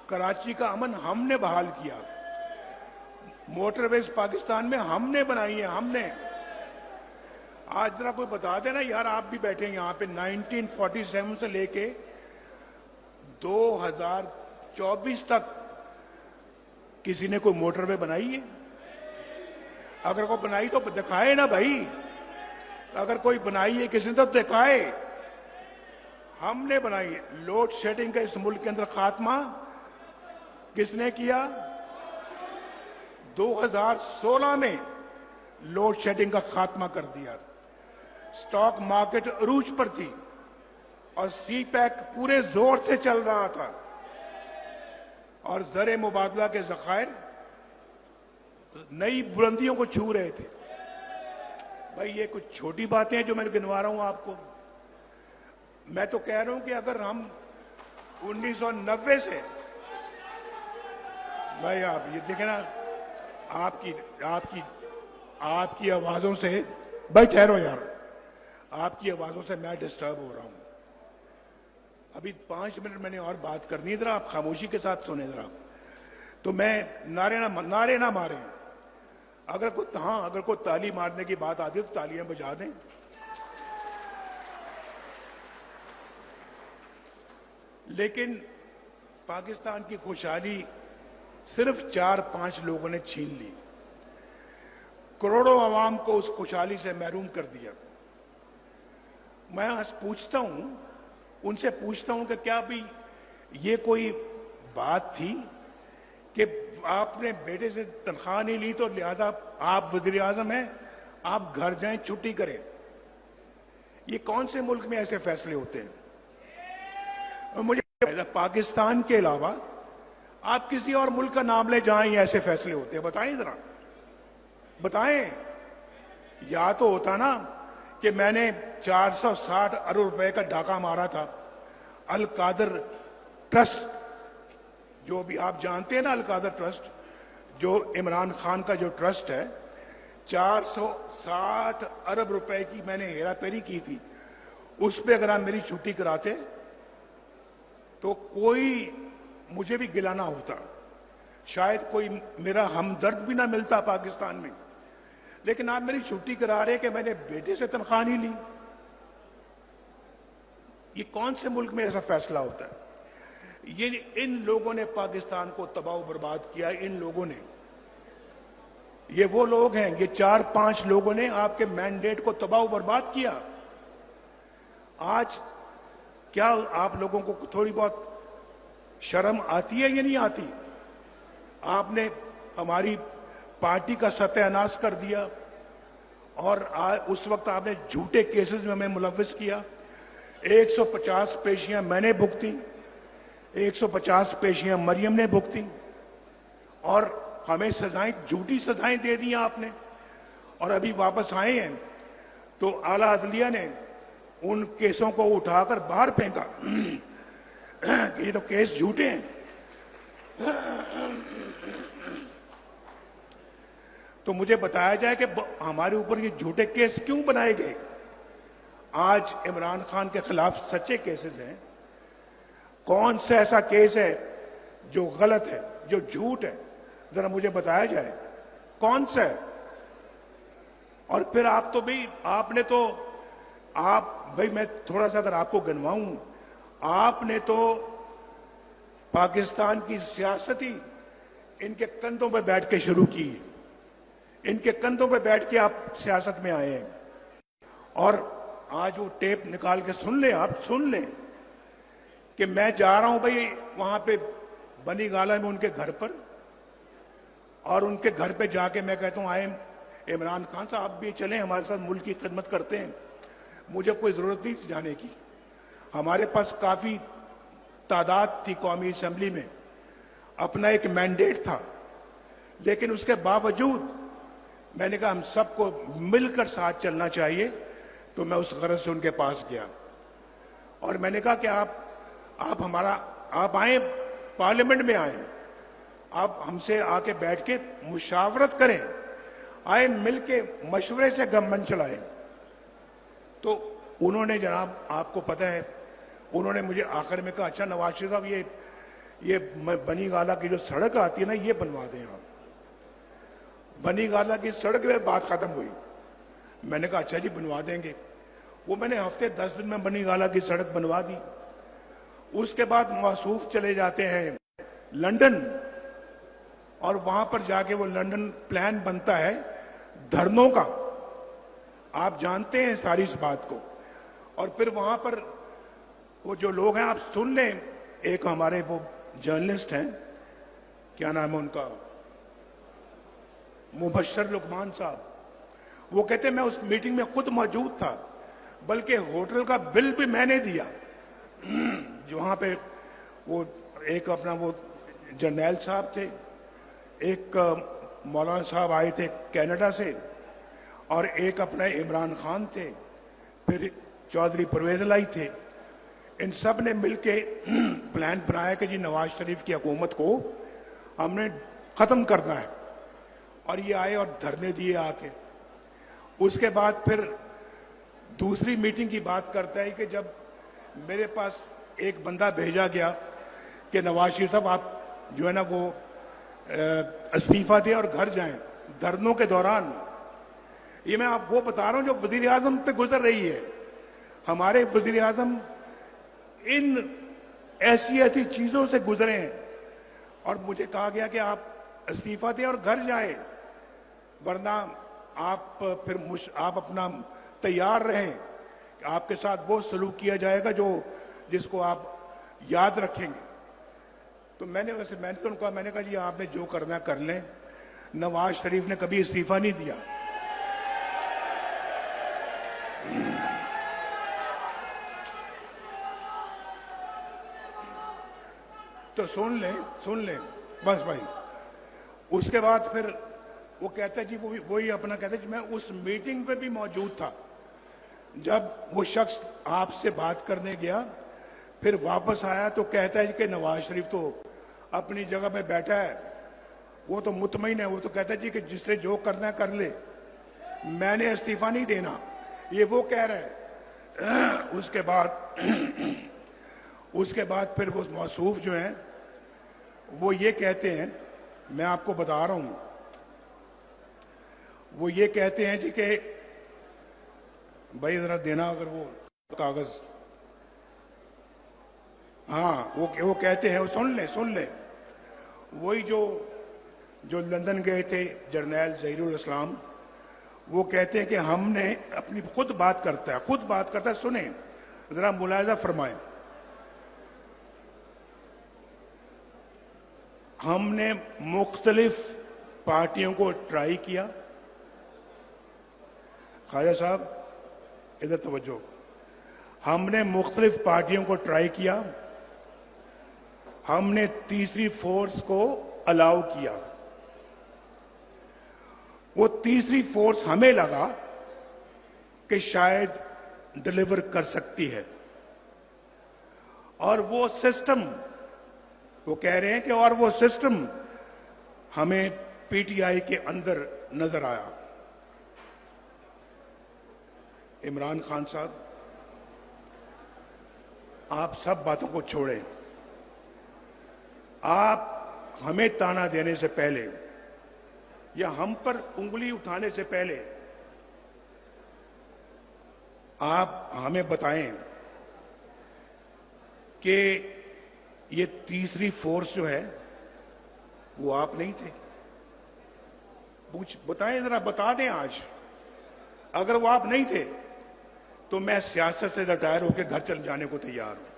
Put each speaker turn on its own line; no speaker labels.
कराची का अमन हमने बहाल किया। मोटरवेज पाकिस्तान में हमने बनाई है, हमने। आज जरा कोई बता देना यार, आप भी बैठे यहां पे 1947 से लेके 2024 तक किसी ने कोई मोटरवे बनाई है? अगर कोई बनाई तो दिखाए ना भाई। अगर कोई बनाई है किसी ने तो दिखाए। हमने बनाई है। लोड शेडिंग का इस मुल्क के अंदर खात्मा किसने किया? 2016 में लोड शेडिंग का खात्मा कर दिया। स्टॉक मार्केट अरूज पर थी और सी पैक पूरे जोर से चल रहा था और ज़र मुबादला के ज़खायर नई बुलंदियों को छू रहे थे। भाई ये कुछ छोटी बातें हैं जो मैं गिनवा रहा हूं आपको। मैं तो कह रहा हूं कि अगर हम 1990 से, भाई आप ये देखें ना, आपकी आवाजों से, भाई ठहरो यार, आपकी आवाजों से मैं डिस्टर्ब हो रहा हूं। अभी 5 मिनट मैंने और बात करनी है, जरा आप खामोशी के साथ सुने जरा। तो मैं नारे ना मारे। अगर कोई ताली मारने की बात आती है तो तालियां बजा दें। लेकिन पाकिस्तान की खुशहाली सिर्फ 4-5 लोगों ने छीन ली, करोड़ों आवाम को उस खुशहाली से महरूम कर दिया। मैं आज उनसे पूछता हूं कि क्या भी ये कोई बात थी कि आपने बेटे से तनख्वाह नहीं ली तो लिहाजा आप वजीर आजम हैं, आप घर जाएं, छुट्टी करें? ये कौन से मुल्क में ऐसे फैसले होते हैं? और मुझे पाकिस्तान के अलावा आप किसी और मुल्क का नाम ले जहां ये ऐसे फैसले होते हैं, बताएं जरा, बताएं। या तो होता ना कि मैंने 460 अरब रुपए का डाका मारा था अल कादर ट्रस्ट, जो भी आप जानते हैं ना, अल कादर ट्रस्ट जो इमरान खान का जो ट्रस्ट है, 460 अरब रुपए की मैंने हेराफेरी की थी। उस पे अगर आप मेरी छुट्टी कराते तो कोई मुझे भी गिलाना होता, शायद कोई मेरा हमदर्द भी ना मिलता पाकिस्तान में। लेकिन आप मेरी छुट्टी करा रहे कि मैंने बेटे से तनख्वाह नहीं ली। ये कौन से मुल्क में ऐसा फैसला होता है? ये इन लोगों ने पाकिस्तान को तबाह बर्बाद किया। इन लोगों ने, ये वो लोग हैं, ये 4-5 लोगों ने आपके मैंडेट को तबाह बर्बाद किया। आज क्या आप लोगों को थोड़ी बहुत शर्म आती है या नहीं आती? आपने हमारी पार्टी का सत्यानाश कर दिया और उस वक्त आपने झूठे केसेस में हमें मुलव्विस किया। 150 पेशियां मैंने भुगती, 150 पेशियां मरियम ने भुगती और हमें सजाएं, झूठी सजाएं दे दी आपने। और अभी वापस आए हैं तो आला अदलिया ने उन केसों को उठाकर बाहर फेंका। ये तो केस झूठे हैं। तो मुझे बताया जाए कि हमारे ऊपर ये झूठे केस क्यों बनाए गए? आज इमरान खान के खिलाफ सच्चे केसेस हैं। कौन सा ऐसा केस है जो गलत है, जो झूठ है? जरा मुझे बताया जाए कौन सा है। और फिर आप तो भाई मैं थोड़ा सा अगर आपको गिनवाऊं, आपने तो पाकिस्तान की सियासत ही इनके कंधों पर बैठ के शुरू की है। इनके कंधों पर बैठ के आप सियासत में आए हैं। और आज वो टेप निकाल के सुन लें, आप सुन लें कि मैं जा रहा हूं भाई वहां पे बनी गाला में उनके घर पर, और उनके घर पे जाके मैं कहता हूं आए इमरान खान साहब आप भी चलें हमारे साथ, मुल्क की खिदमत करते हैं। मुझे कोई जरूरत नहीं जाने की, हमारे पास काफी तादाद थी कौमी असेंबली में, अपना एक मैंडेट था। लेकिन उसके बावजूद मैंने कहा हम सबको मिलकर साथ चलना चाहिए। तो मैं उस गरज से उनके पास गया और मैंने कहा कि आप आए, पार्लियामेंट में आए, आप हमसे आके बैठ के मुशावरत करें, आए मिलके मशवरे से गवर्नमेंट चलाएं। तो उन्होंने, जनाब आपको पता है, उन्होंने मुझे आखिर में कहा अच्छा नवाज शरीफ साहब ये बनी गाला की जो सड़क आती है ना, ये बनवा दें आप। बनी गाला की सड़क में बात खत्म हुई। मैंने कहा अच्छा जी बनवा देंगे। वो मैंने हफ्ते 10 दिन में बनी गाला की सड़क बनवा दी। उसके बाद मौसूफ चले जाते हैं लंदन, और वहां पर जाके वो लंदन प्लान बनता है धरनों का। आप जानते हैं सारी इस बात को। और फिर वहां पर वो जो लोग हैं, आप सुन लें, एक हमारे वो जर्नलिस्ट हैं, क्या नाम है उनका, मुबश्शिर लुकमान साहब, वो कहते मैं उस मीटिंग में खुद मौजूद था, बल्कि होटल का बिल भी मैंने दिया। जो वहां पे वो एक अपना वो जर्नैल साहब थे, एक मौलाना साहब आए थे कनाडा से, और एक अपना इमरान खान थे, फिर चौधरी परवेज लाई थे। इन सब ने मिलके प्लान बनाया कि जी नवाज शरीफ की हुकूमत को हमने खत्म करना है। और ये आए और धरने दिए आके। उसके बाद फिर दूसरी मीटिंग की बात करता है कि जब मेरे पास एक बंदा भेजा गया कि नवाज शरीफ साहब आप जो है ना वो इस्तीफा दें और घर जाएं धरनों के दौरान। ये मैं आपको बता रहा हूं जो वजीर आजम पे गुजर रही है। हमारे वजीर आजम इन ऐसी ऐसी चीजों से गुजरे हैं, और मुझे कहा गया कि आप इस्तीफा दें और घर जाएं, वरना आप फिर आप अपना तैयार रहें कि आपके साथ वो सलूक किया जाएगा जिसको आप याद रखेंगे। तो मैंने तो उनको मैंने कहा जी आपने जो करना कर लें। नवाज शरीफ ने कभी इस्तीफा नहीं दिया। तो सुन लें बस भाई। उसके बाद फिर वो कहता है जी वही अपना कहता है जी मैं उस मीटिंग पे भी मौजूद था जब वो शख्स आपसे बात करने गया, फिर वापस आया तो कहता है कि नवाज शरीफ तो अपनी जगह पे बैठा है, वो तो मुतमईन है। वो तो कहता है जी कि जिसने जो करना है कर ले, मैंने इस्तीफा नहीं देना, ये वो कह रहा है। उसके बाद फिर वो मौसूफ जो हैं वो ये कहते हैं, मैं आपको बता रहा हूं, वो ये कहते हैं जी कि भाई जरा देना अगर वो कागज। हाँ वो कहते हैं, वो सुन ले वही जो लंदन गए थे जर्नैल जहीरुल इस्लाम, वो कहते हैं कि हमने अपनी खुद बात करता है। सुने जरा मुलायजा फरमाएं। हमने मुख्तलिफ पार्टियों को ट्राई किया। ख्वाजा साहब इधर तवज्जो। हमने मुख्तलिफ पार्टियों को ट्राई किया, हमने तीसरी फोर्स को अलाउ किया। वो तीसरी फोर्स हमें लगा कि शायद डिलीवर कर सकती है, और वो सिस्टम, वो कह रहे हैं कि और वो सिस्टम हमें पीटीआई के अंदर नजर आया। इमरान खान साहब, आप सब बातों को छोड़ें। आप हमें ताना देने से पहले या हम पर उंगली उठाने से पहले आप हमें बताएं कि ये तीसरी फोर्स जो है वो आप नहीं थे। बताएं जरा, बता दें आज। अगर वो आप नहीं थे तो मैं सियासत से रिटायर होकर घर चल जाने को तैयार हूं।